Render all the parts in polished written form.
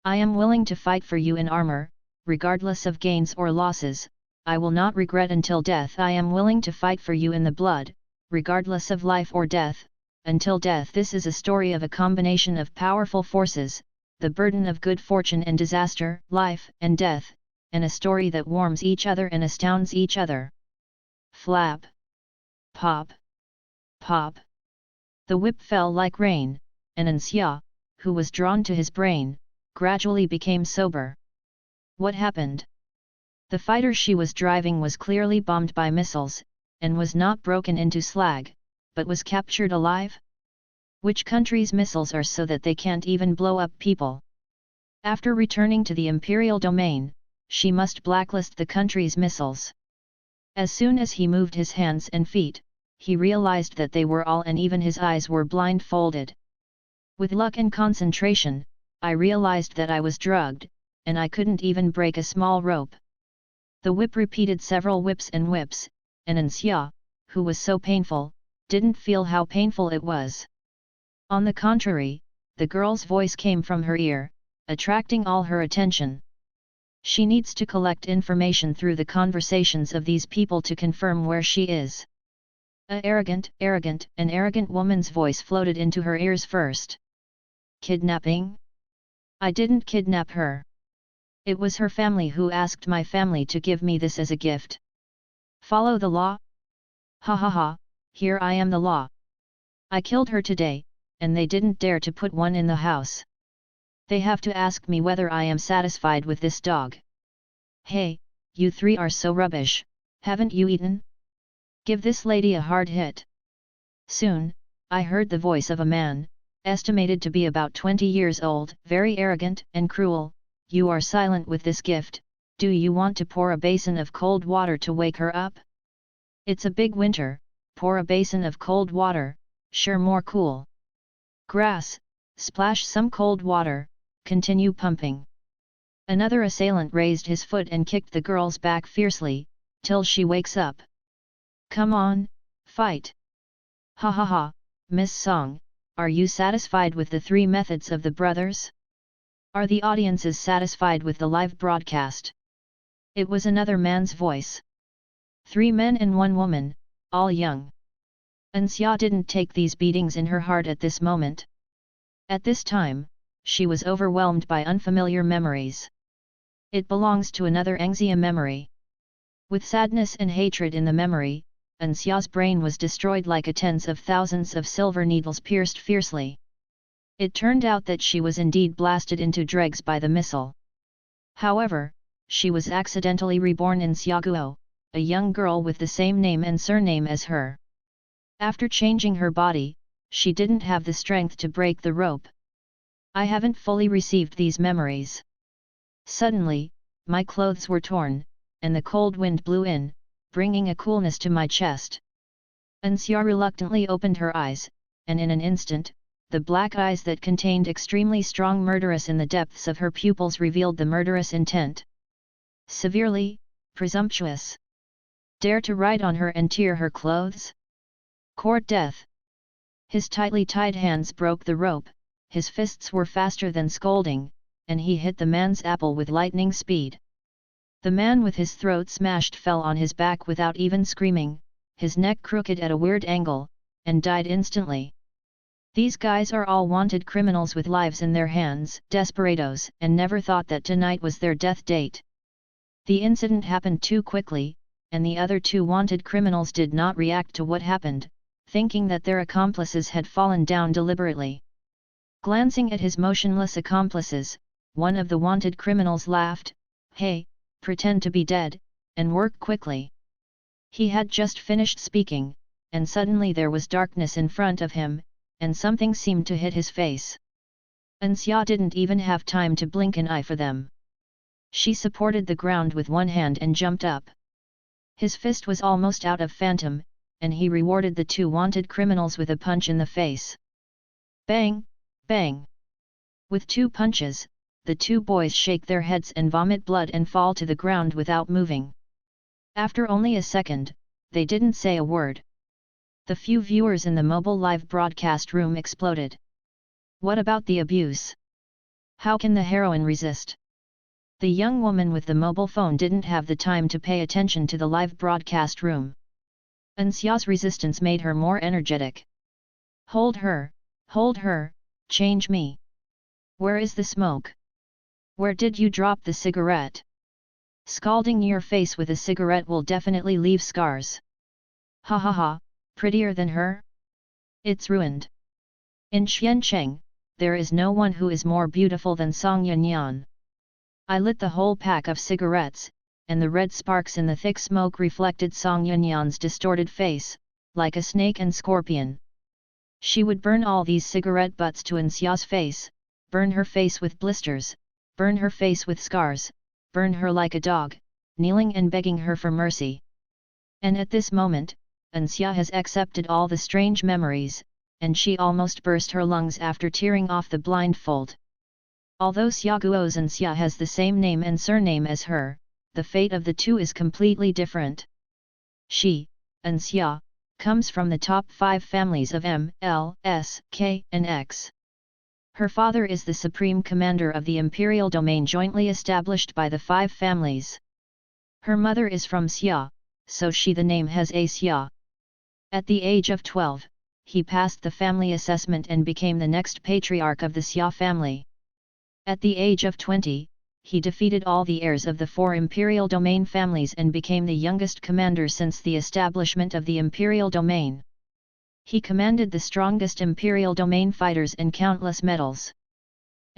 I am willing to fight for you in armor, regardless of gains or losses. I will not regret until death. I am willing to fight for you in the blood, regardless of life or death, until death. This is a story of a combination of powerful forces, the burden of good fortune and disaster, life and death, and a story that warms each other and astounds each other. Flap! Pop! Pop! The whip fell like rain, and Anxia, who was drawn to his brain, gradually became sober. What happened? The fighter she was driving was clearly bombed by missiles, and was not broken into slag, but was captured alive? Which country's missiles are so that they can't even blow up people? After returning to the imperial domain, she must blacklist the country's missiles. As soon as he moved his hands and feet, he realized that they were all, and even his eyes were blindfolded. With luck and concentration, I realized that I was drugged, and I couldn't even break a small rope. The whip repeated several whips, and Anxia, who was so painful, didn't feel how painful it was. On the contrary, the girl's voice came from her ear, attracting all her attention. She needs to collect information through the conversations of these people to confirm where she is. An arrogant woman's voice floated into her ears first. Kidnapping? I didn't kidnap her. It was her family who asked my family to give me this as a gift. Follow the law? Ha ha ha, here I am the law. I killed her today, and they didn't dare to put one in the house. They have to ask me whether I am satisfied with this dog. Hey, you three are so rubbish, haven't you eaten? Give this lady a hard hit. Soon, I heard the voice of a man, estimated to be about 20 years old, very arrogant and cruel. You are silent with this gift. Do you want to pour a basin of cold water to wake her up? It's a big winter, pour a basin of cold water, sure more cool. Grass, splash some cold water, continue pumping. Another assailant raised his foot and kicked the girl's back fiercely, till she wakes up. Come on, fight! Ha ha ha, Miss Song, are you satisfied with the 3 methods of the brothers? Are the audiences satisfied with the live broadcast? It was another man's voice. 3 men and 1 woman, all young. Anxia didn't take these beatings in her heart at this moment. At this time, she was overwhelmed by unfamiliar memories. It belongs to another Anxia memory. With sadness and hatred in the memory, Anxia's brain was destroyed like a tens of thousands of silver needles pierced fiercely. It turned out that she was indeed blasted into dregs by the missile. However, she was accidentally reborn in Xiaguo, a young girl with the same name and surname as her. After changing her body, she didn't have the strength to break the rope. I haven't fully received these memories. Suddenly, my clothes were torn, and the cold wind blew in, bringing a coolness to my chest. Anxia reluctantly opened her eyes, and in an instant, the black eyes that contained extremely strong murderous in the depths of her pupils revealed the murderous intent. Severely, presumptuous. Dare to ride on her and tear her clothes? Court death. His tightly tied hands broke the rope, his fists were faster than scolding, and he hit the man's apple with lightning speed. The man with his throat smashed fell on his back without even screaming, his neck crooked at a weird angle, and died instantly. These guys are all wanted criminals with lives in their hands, desperados, and never thought that tonight was their death date. The incident happened too quickly, and the other 2 wanted criminals did not react to what happened, thinking that their accomplices had fallen down deliberately. Glancing at his motionless accomplices, one of the wanted criminals laughed, "Hey, pretend to be dead, and work quickly." He had just finished speaking, and suddenly there was darkness in front of him, and something seemed to hit his face. Anxia didn't even have time to blink an eye for them. She supported the ground with one hand and jumped up. His fist was almost out of phantom, and he rewarded the 2 wanted criminals with a punch in the face. Bang! Bang! With 2 punches, the 2 boys shake their heads and vomit blood and fall to the ground without moving. After only a second, they didn't say a word. The few viewers in the mobile live broadcast room exploded. What about the abuse? How can the heroine resist? The young woman with the mobile phone didn't have the time to pay attention to the live broadcast room. Anxia's resistance made her more energetic. Hold her, change me. Where is the smoke? Where did you drop the cigarette? Scalding your face with a cigarette will definitely leave scars. Ha ha ha, prettier than her? It's ruined. In Xiancheng, there is no one who is more beautiful than Song Yunyan. I lit the whole pack of cigarettes, and the red sparks in the thick smoke reflected Song Yunyan's distorted face, like a snake and scorpion. She would burn all these cigarette butts to Anxia's face, burn her face with blisters, burn her face with scars, burn her like a dog, kneeling and begging her for mercy. And at this moment, Anxia has accepted all the strange memories, and she almost burst her lungs after tearing off the blindfold. Although Xiaguo's Anxia has the same name and surname as her, the fate of the two is completely different. She, Anxia, comes from the top 5 families of M, L, S, K, and X. Her father is the supreme commander of the imperial domain jointly established by the 5 families. Her mother is from Xia, so the name has a Xia. At the age of 12, he passed the family assessment and became the next patriarch of the Xia family. At the age of 20, he defeated all the heirs of the 4 imperial domain families and became the youngest commander since the establishment of the imperial domain. He commanded the strongest imperial domain fighters and countless medals.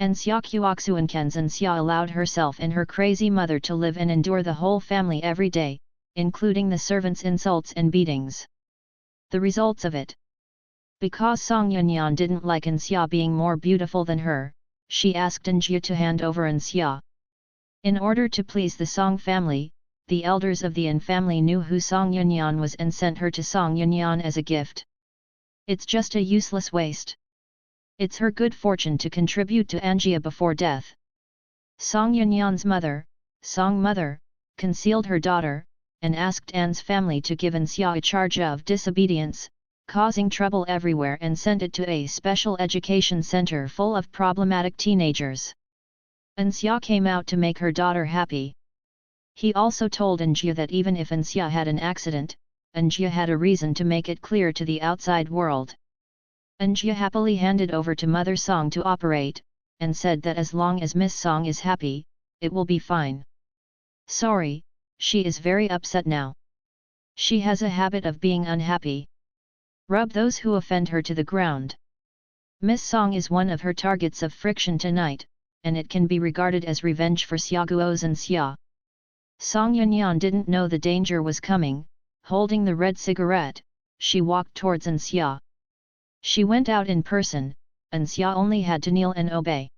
Anxia Qiuoxuankens Anxia allowed herself and her crazy mother to live and endure the whole family every day, including the servants' insults and beatings. The results of it. Because Song Yunyan didn't like Anxia being more beautiful than her, she asked Anxia to hand over Anxia. In order to please the Song family, the elders of the An family knew who Song Yunyan was and sent her to Song Yunyan as a gift. It's just a useless waste. It's her good fortune to contribute to Anxia before death. Song Yunyan's mother, Song Mother, concealed her daughter, and asked An's family to give Anxia a charge of disobedience, causing trouble everywhere, and sent it to a special education center full of problematic teenagers. Anxia came out to make her daughter happy. He also told Anxia that even if Anxia had an accident, Anxia had a reason to make it clear to the outside world. Anxia happily handed over to Mother Song to operate, and said that as long as Miss Song is happy, it will be fine. Sorry, she is very upset now. She has a habit of being unhappy. Rub those who offend her to the ground. Miss Song is one of her targets of friction tonight, and it can be regarded as revenge for Xiaguo's Anxia. Song Yunyan didn't know the danger was coming. Holding the red cigarette, she walked towards Anxia. She went out in person, Anxia only had to kneel and obey.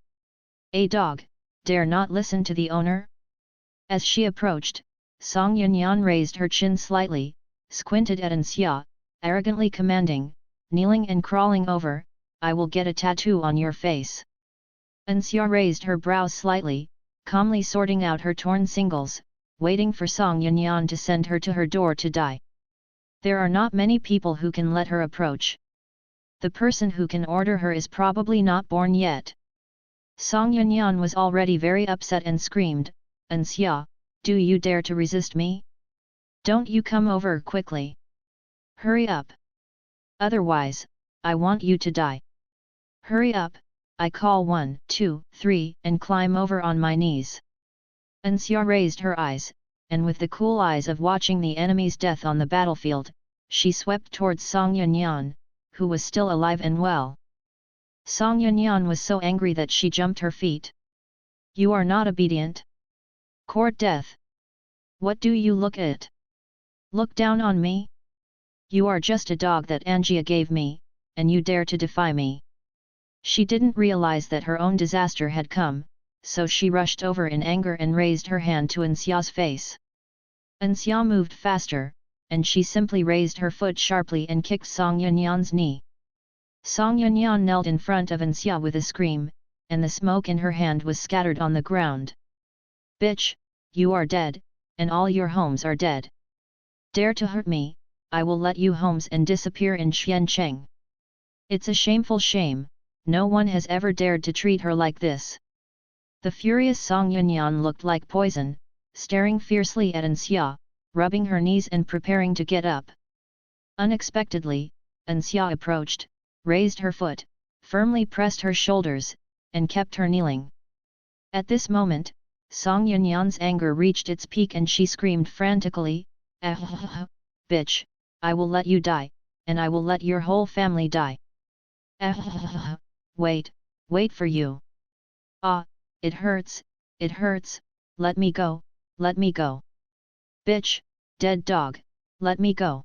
A dog, dare not listen to the owner? As she approached, Song Yunyan raised her chin slightly, squinted at Anxia, arrogantly commanding, kneeling and crawling over, I will get a tattoo on your face. Anxia raised her brows slightly, calmly sorting out her torn singles, waiting for Song Yunyan to send her to her door to die. There are not many people who can let her approach. The person who can order her is probably not born yet. Song Yunyan was already very upset and screamed, Anxia, do you dare to resist me? Don't you come over quickly. Hurry up. Otherwise, I want you to die. Hurry up, I call 1, 2, 3 and climb over on my knees. Anxia raised her eyes, and with the cool eyes of watching the enemy's death on the battlefield, she swept towards Song Yunyan, who was still alive and well. Song Yunyan was so angry that she jumped her feet. You are not obedient. Court death. What do you look at? Look down on me? You are just a dog that Anxia gave me, and you dare to defy me. She didn't realize that her own disaster had come, so she rushed over in anger and raised her hand to Anxia's face. Anxia moved faster, and she simply raised her foot sharply and kicked Song Yunyan's knee. Song Yunyan knelt in front of Anxia with a scream, and the smoke in her hand was scattered on the ground. Bitch, you are dead, and all your homes are dead. Dare to hurt me, I will let you homes and disappear in Xiancheng. It's a shameful shame, no one has ever dared to treat her like this. The furious Song Yunyan looked like poison, staring fiercely at Anxia, rubbing her knees and preparing to get up. Unexpectedly, Anxia approached, raised her foot, firmly pressed her shoulders, and kept her kneeling. At this moment, Song Yunyan's anger reached its peak and she screamed frantically, "Ah, bitch, I will let you die, and I will let your whole family die. Ah, wait for you. Ah, it hurts, let me go, let me go. Bitch, dead dog, let me go."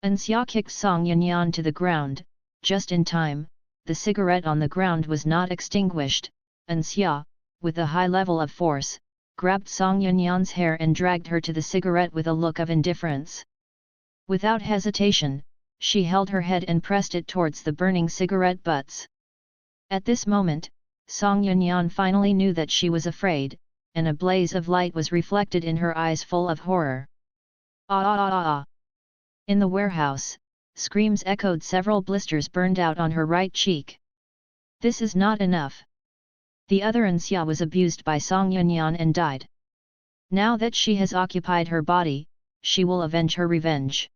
Anxia kicked Song Yunyan to the ground, just in time. The cigarette on the ground was not extinguished. Anxia, with a high level of force, grabbed Song Yunyan's hair and dragged her to the cigarette with a look of indifference. Without hesitation, she held her head and pressed it towards the burning cigarette butts. At this moment, Song Yunyan finally knew that she was afraid, and a blaze of light was reflected in her eyes full of horror. Ah ah ah ah! In the warehouse, screams echoed. Several blisters burned out on her right cheek. This is not enough. The other Anxia was abused by Song Yunyan and died. Now that she has occupied her body, she will avenge her revenge.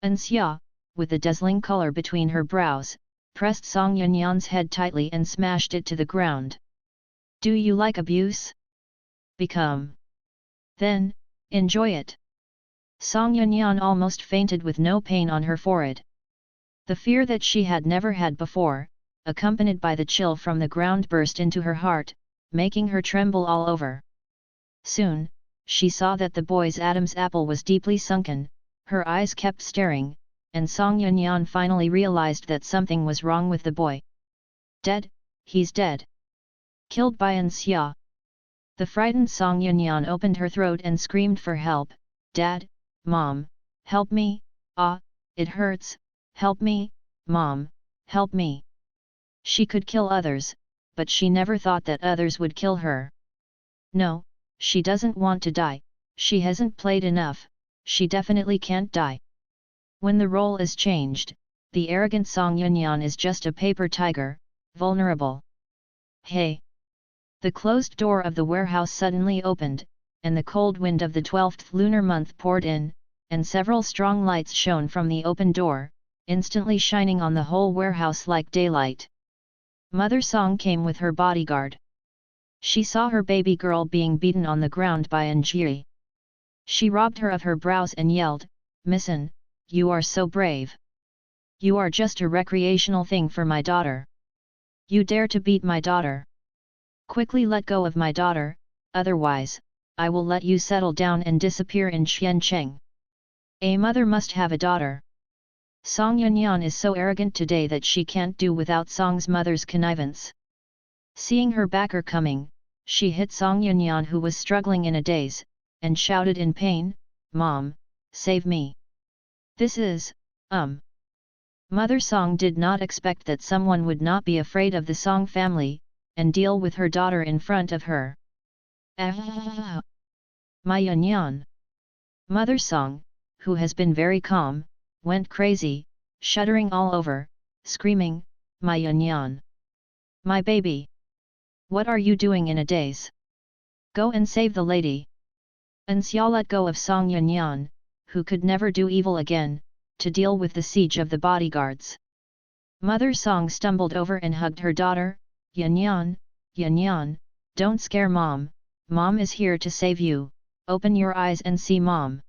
Anxia, with the dazzling color between her brows, pressed Song Yunyan's head tightly and smashed it to the ground. Do you like abuse? Become. Then, enjoy it. Song Yunyan almost fainted with no pain on her forehead. The fear that she had never had before, accompanied by the chill from the ground, burst into her heart, making her tremble all over. Soon, she saw that the boy's Adam's apple was deeply sunken, her eyes kept staring, and Song Yunyan finally realized that something was wrong with the boy. Dead, he's dead. Killed by Anxia. The frightened Song Yunyan opened her throat and screamed for help. Dad, Mom, help me, ah, it hurts, help me, Mom, help me. She could kill others, but she never thought that others would kill her. No, she doesn't want to die, she hasn't played enough, she definitely can't die. When the role is changed, the arrogant Song Yunyan is just a paper tiger, vulnerable. Hey! The closed door of the warehouse suddenly opened, and the cold wind of the 12th lunar month poured in, and several strong lights shone from the open door, instantly shining on the whole warehouse like daylight. Mother Song came with her bodyguard. She saw her baby girl being beaten on the ground by Anji. She robbed her of her brows and yelled, "Missin, you are so brave. You are just a recreational thing for my daughter. You dare to beat my daughter. Quickly let go of my daughter, otherwise, I will let you settle down and disappear in Xiancheng. A mother must have a daughter." Song Yunyan is so arrogant today that she can't do without Song's mother's connivance. Seeing her backer coming, she hit Song Yunyan, who was struggling in a daze, and shouted in pain, "Mom, save me. This is, Mother Song did not expect that someone would not be afraid of the Song family, and deal with her daughter in front of her. Ah! My Yunyan! Mother Song, who has been very calm, went crazy, shuddering all over, screaming, "My Yunyan! My baby! What are you doing in a daze? Go and save the lady!" Anxia let go of Song Yunyan, who could never do evil again, to deal with the siege of the bodyguards. Mother Song stumbled over and hugged her daughter. "Yunyan, Yunyan, don't scare Mom, Mom is here to save you, open your eyes and see Mom."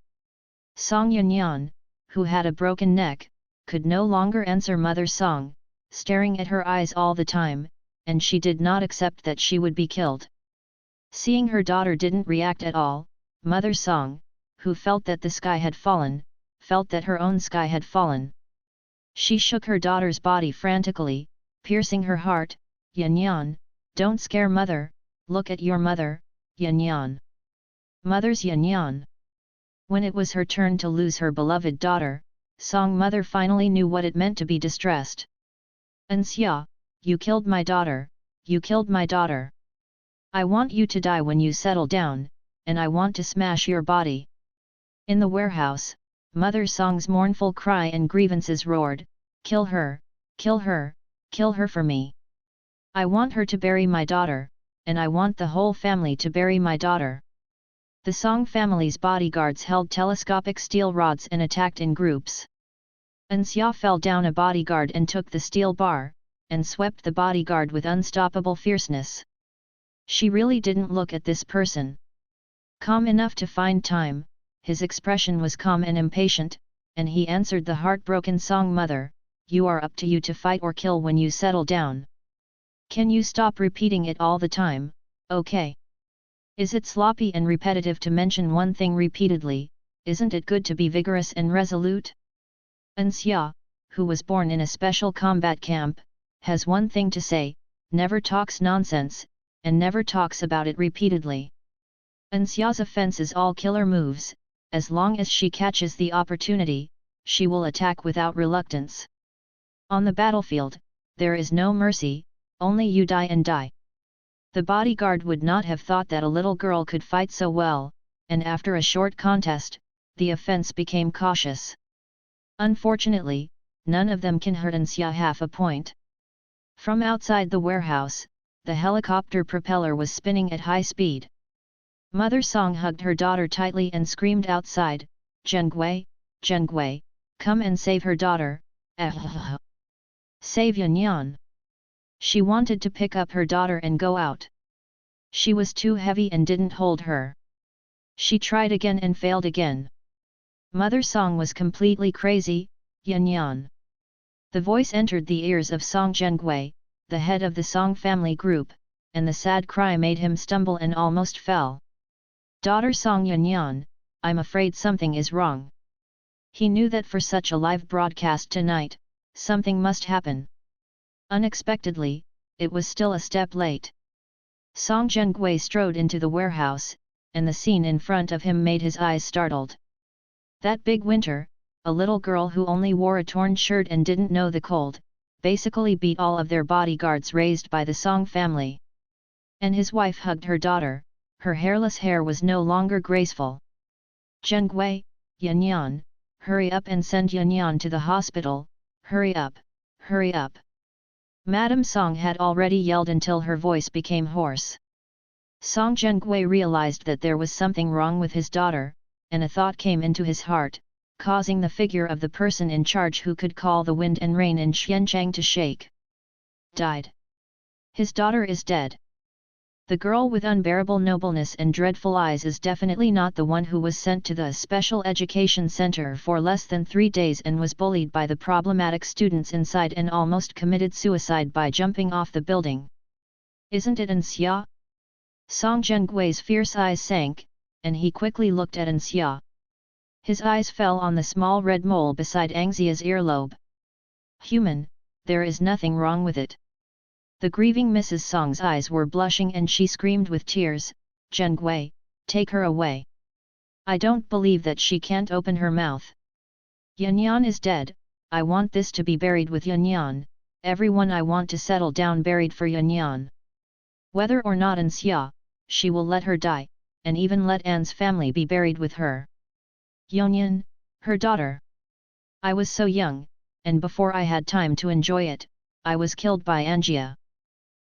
Song Yunyan, who had a broken neck, could no longer answer Mother Song, staring at her eyes all the time, and she did not accept that she would be killed. Seeing her daughter didn't react at all, Mother Song, who felt that the sky had fallen, felt that her own sky had fallen. She shook her daughter's body frantically, piercing her heart. "Yunyan, don't scare Mother, look at your mother, Yunyan. Mother's Yunyan." When it was her turn to lose her beloved daughter, Song Mother finally knew what it meant to be distressed. "Anxia, you killed my daughter, you killed my daughter. I want you to die when you settle down, and I want to smash your body." In the warehouse, Mother Song's mournful cry and grievances roared, "Kill her, kill her, kill her for me. I want her to bury my daughter, and I want the whole family to bury my daughter. The Song family's bodyguards held telescopic steel rods and attacked in groups. Xia fell down a bodyguard and took the steel bar, and swept the bodyguard with unstoppable fierceness. She really didn't look at this person. Calm enough to find time, his expression was calm and impatient, and he answered the heartbroken Song mother, "You are up to you to fight or kill when you settle down. Can you stop repeating it all the time, okay? Is it sloppy and repetitive to mention one thing repeatedly? Isn't it good to be vigorous and resolute?" Xia, who was born in a special combat camp, has one thing to say, never talks nonsense, and never talks about it repeatedly. Xia's offense is all killer moves. As long as she catches the opportunity, she will attack without reluctance. On the battlefield, there is no mercy, only you die and die. The bodyguard would not have thought that a little girl could fight so well, and after a short contest, the offense became cautious. Unfortunately, none of them can hurt Xia half a point. From outside the warehouse, the helicopter propeller was spinning at high speed. Mother Song hugged her daughter tightly and screamed outside, "Zhengui, Zhengui, come and save her daughter, save Yanyan." She wanted to pick up her daughter and go out. She was too heavy and didn't hold her. She tried again and failed again. Mother Song was completely crazy, "Yanyan." The voice entered the ears of Song Zhengui, the head of the Song family group, and the sad cry made him stumble and almost fell. "Daughter Song Yanyan, I'm afraid something is wrong." He knew that for such a live broadcast tonight, something must happen. Unexpectedly, it was still a step late. Song Zhengui strode into the warehouse, and the scene in front of him made his eyes startled. That big winter, a little girl who only wore a torn shirt and didn't know the cold, basically beat all of their bodyguards raised by the Song family. And his wife hugged her daughter, her hairless hair was no longer graceful. "Zhengui, Yanyan, hurry up and send Yanyan to the hospital, hurry up, hurry up." Madame Song had already yelled until her voice became hoarse. Song Zhengui realized that there was something wrong with his daughter, and a thought came into his heart, causing the figure of the person in charge who could call the wind and rain in Xianchang to shake. Died. His daughter is dead. The girl with unbearable nobleness and dreadful eyes is definitely not the one who was sent to the special education center for less than 3 days and was bullied by the problematic students inside and almost committed suicide by jumping off the building. Isn't it Xia? Song Zhengui's fierce eyes sank, and he quickly looked at Xia. His eyes fell on the small red mole beside Xia's earlobe. "Human, there is nothing wrong with it." The grieving Mrs. Song's eyes were blushing and she screamed with tears, "Zhengui, take her away. I don't believe that she can't open her mouth. Yanyan is dead, I want this to be buried with Yanyan, everyone I want to settle down buried for Yanyan. Whether or not Xia, she will let her die, and even let Anne's family be buried with her. Yanyan, her daughter. I was so young, and before I had time to enjoy it, I was killed by Angia."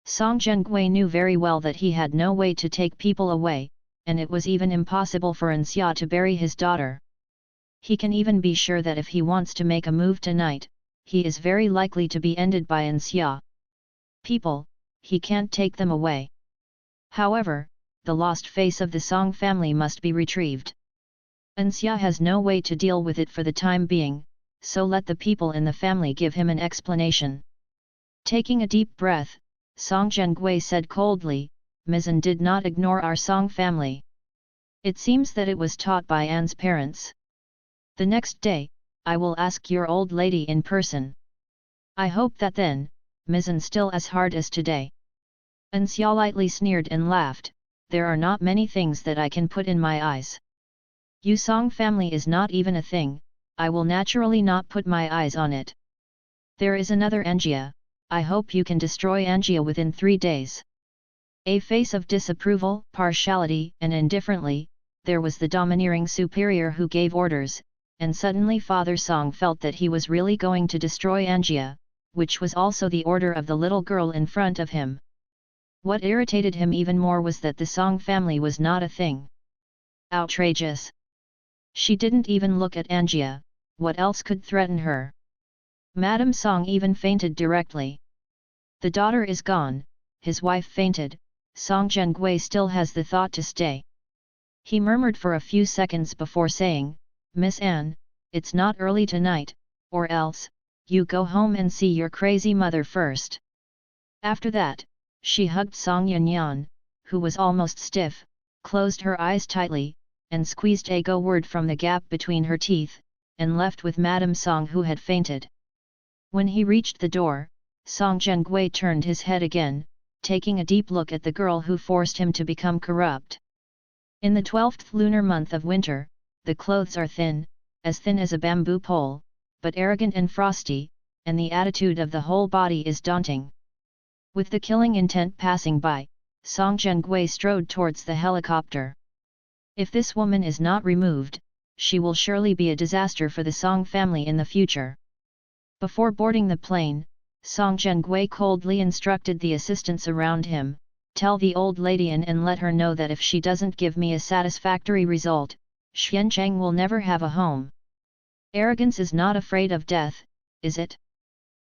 Song Zhengui knew very well that he had no way to take people away, and it was even impossible for Xia to bury his daughter. He can even be sure that if he wants to make a move tonight, he is very likely to be ended by Xia. People, he can't take them away. However, the lost face of the Song family must be retrieved. Xia has no way to deal with it for the time being, so let the people in the family give him an explanation. Taking a deep breath, Song Zhengui said coldly, "Mizan did not ignore our Song family. It seems that it was taught by Anne's parents. The next day, I will ask your old lady in person. I hope that then, Mizan still as hard as today." Xia lightly sneered and laughed, "There are not many things that I can put in my eyes. Yu Song family is not even a thing, I will naturally not put my eyes on it. There is another Angia, I hope you can destroy Angia within 3 days." A face of disapproval, partiality and indifferently, there was the domineering superior who gave orders, and suddenly Father Song felt that he was really going to destroy Angia, which was also the order of the little girl in front of him. What irritated him even more was that the Song family was not a thing. Outrageous. She didn't even look at Angia, what else could threaten her? Madame Song even fainted directly. The daughter is gone, his wife fainted, Song Zhengui still has the thought to stay. He murmured for a few seconds before saying, Miss Anne, it's not early tonight, or else, you go home and see your crazy mother first. After that, she hugged Song Yanyan, who was almost stiff, closed her eyes tightly, and squeezed a go word from the gap between her teeth, and left with Madame Song who had fainted. When he reached the door, Song Zhengui turned his head again, taking a deep look at the girl who forced him to become corrupt. In the 12th lunar month of winter, the clothes are thin as a bamboo pole, but arrogant and frosty, and the attitude of the whole body is daunting. With the killing intent passing by, Song Zhengui strode towards the helicopter. If this woman is not removed, she will surely be a disaster for the Song family in the future. Before boarding the plane, Song Zhengui coldly instructed the assistants around him, tell the old lady and let her know that if she doesn't give me a satisfactory result, Xiancheng will never have a home. Arrogance is not afraid of death, is it?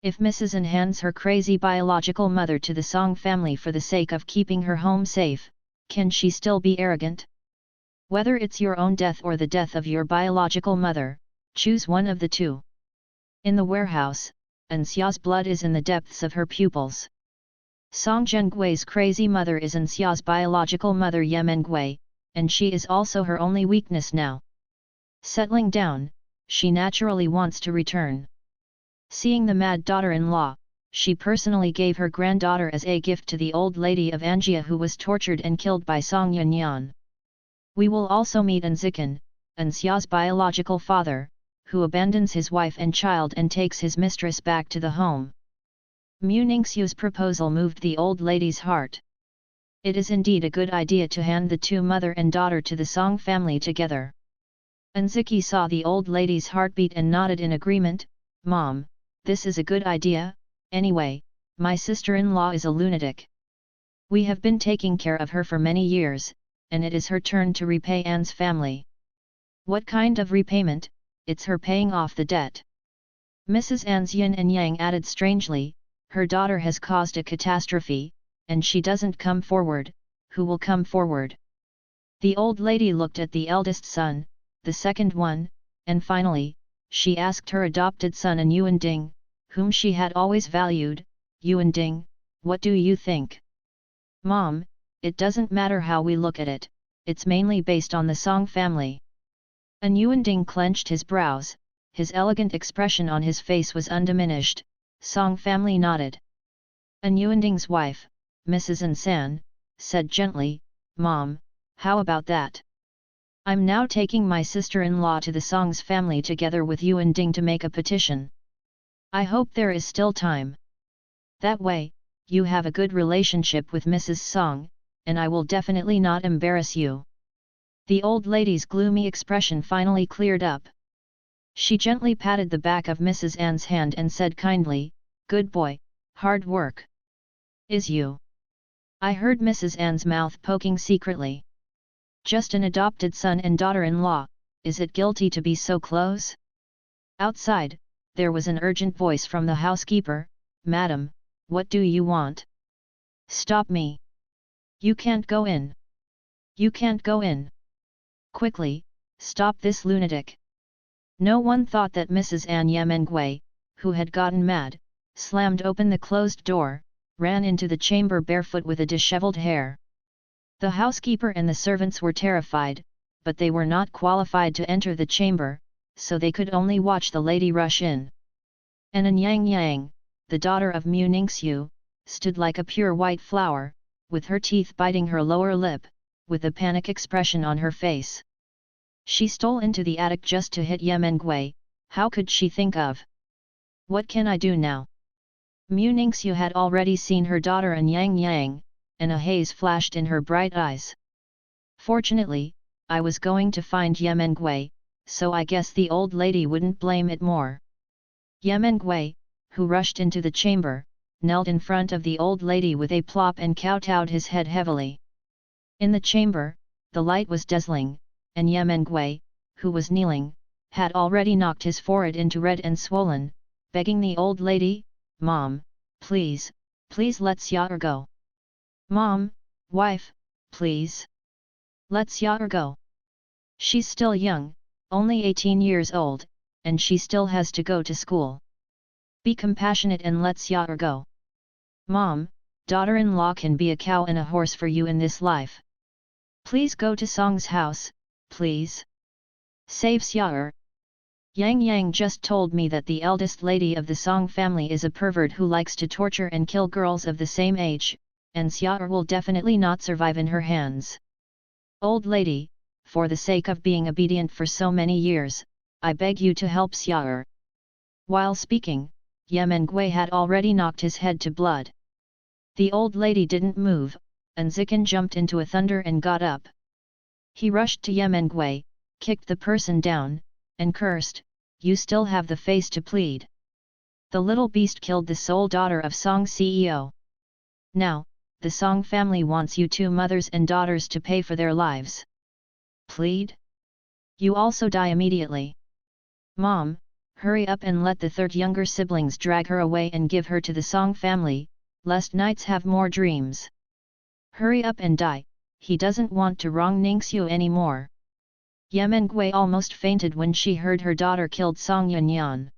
If Mrs. An hands her crazy biological mother to the Song family for the sake of keeping her home safe, can she still be arrogant? Whether it's your own death or the death of your biological mother, choose one of the two. In the warehouse, Anxia's blood is in the depths of her pupils. Song Zhengui's crazy mother is Anxia's biological mother Yemengui, and she is also her only weakness now. Settling down, she naturally wants to return. Seeing the mad daughter-in-law, she personally gave her granddaughter as a gift to the old lady of Angia who was tortured and killed by Song Yanyan. We will also meet Anzikan, Anxia's biological father, who abandons his wife and child and takes his mistress back to the home. Mu Ningxiu's proposal moved the old lady's heart. It is indeed a good idea to hand the two mother and daughter to the Song family together. Anziki saw the old lady's heartbeat and nodded in agreement. Mom, this is a good idea. Anyway, my sister-in-law is a lunatic. We have been taking care of her for many years, and it is her turn to repay Anne's family. What kind of repayment? It's her paying off the debt. Mrs. Anne's yin and yang added strangely, her daughter has caused a catastrophe, and she doesn't come forward, who will come forward? The old lady looked at the eldest son, the second one, and finally, she asked her adopted son and Yuan Ding, whom she had always valued, Yuan Ding, what do you think? Mom, it doesn't matter how we look at it, it's mainly based on the Song family. And Yuan Ding clenched his brows, his elegant expression on his face was undiminished. Song family nodded. And Yuan Ding's wife, Mrs. An San, said gently, Mom, how about that? I'm now taking my sister-in-law to the Song's family together with Yuan Ding to make a petition. I hope there is still time. That way, you have a good relationship with Mrs. Song, and I will definitely not embarrass you. The old lady's gloomy expression finally cleared up. She gently patted the back of Mrs. Anne's hand and said kindly, Good boy, hard work. Is you? I heard Mrs. Anne's mouth poking secretly. Just an adopted son and daughter-in-law, is it guilty to be so close? Outside, there was an urgent voice from the housekeeper, Madam, what do you want? Stop me. You can't go in. You can't go in. Quickly, stop this lunatic. No one thought that Mrs. An Yemengui, who had gotten mad, slammed open the closed door, ran into the chamber barefoot with a disheveled hair. The housekeeper and the servants were terrified, but they were not qualified to enter the chamber, so they could only watch the lady rush in. And Yang Yang, the daughter of Mu Ningxiu, stood like a pure white flower, with her teeth biting her lower lip, with a panic expression on her face. She stole into the attic just to hit Yemengui. How could she think of? What can I do now? Mu Ningxiu had already seen her daughter and Yang Yang, and a haze flashed in her bright eyes. Fortunately, I was going to find Yemengui, so I guess the old lady wouldn't blame it more. Yemengui, who rushed into the chamber, knelt in front of the old lady with a plop and kowtowed his head heavily. In the chamber, the light was dazzling, and Yemengui, who was kneeling, had already knocked his forehead into red and swollen, begging the old lady, "Mom, please, please let Xiao'er go. Mom, wife, please. Let Xiao'er go. She's still young, only 18 years old, and she still has to go to school. Be compassionate and let Xiao'er go. Mom, daughter-in-law can be a cow and a horse for you in this life. Please go to Song's house, please. Save Xiao'er. Yang Yang just told me that the eldest lady of the Song family is a pervert who likes to torture and kill girls of the same age, and Xiao'er will definitely not survive in her hands. Old lady, for the sake of being obedient for so many years, I beg you to help Xiao'er." While speaking, Yemengui had already knocked his head to blood. The old lady didn't move, and Zikan jumped into a thunder and got up. He rushed to Yemengui, kicked the person down, and cursed, "You still have the face to plead. The little beast killed the sole daughter of Song CEO. Now, the Song family wants you two mothers and daughters to pay for their lives. Plead? You also die immediately. Mom, hurry up and let the third younger siblings drag her away and give her to the Song family, lest nights have more dreams. Hurry up and die, he doesn't want to wrong Ningxiu anymore." Yemengui almost fainted when she heard her daughter killed Song Yanyan.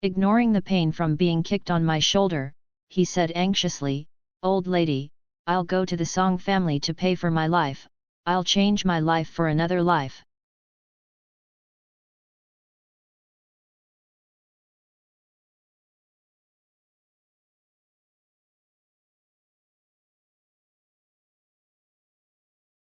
Ignoring the pain from being kicked on my shoulder, he said anxiously, "Old lady, I'll go to the Song family to pay for my life, I'll change my life for another life.